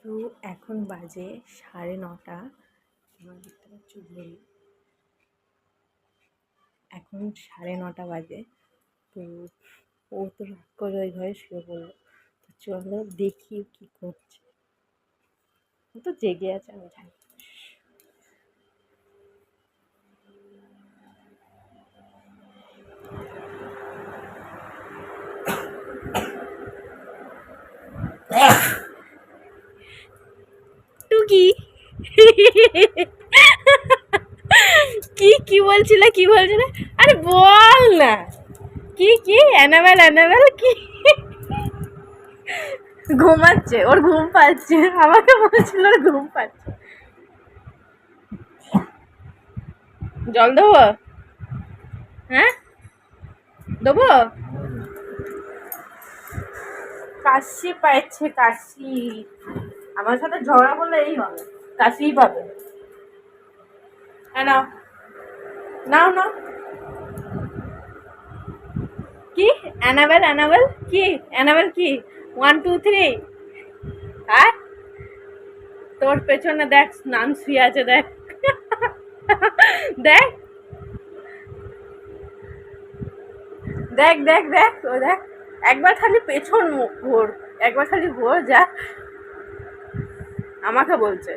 তো এখন বাজে 9:30। আমার দেখতে পাচ্ছ ঘড়ি, এখন 9:30 বাজে। তো ও তো রাগ করে ওই ঘরে শুয়ে পড়লো। তো চলো দেখি কি করছে। ও তো জেগে আছে, আমি জানি। টুকি কি কি বলছিলে, কি বলছিলে? আরে বল না, কি অ্যানাবেল অ্যানাবেল কি? ঘুমাচ্ছে, ওর ঘুম পাচ্ছে, আমাকে বলছিল ওর ঘুম পাচ্ছে। জল দেবো? হ্যাঁ দেবো। কাশি পাচ্ছে, কাশি। আমার সাথে ঝগড়া করলে এই হবে, কাশিই পাবে। নাও নাও নাও। কি অ্যানাবেল অ্যানাবেল কি? অ্যানাবেল কি? 1 2 3। আর তোর পেছনে দেখ, স্নান শুয়ে আছে, দেখ দেখ দেখ দেখ দেখ ও দেখ। একবার খালি পেছন ঘোর, একবার খালি ঘোর, যা আমাকে বলছে।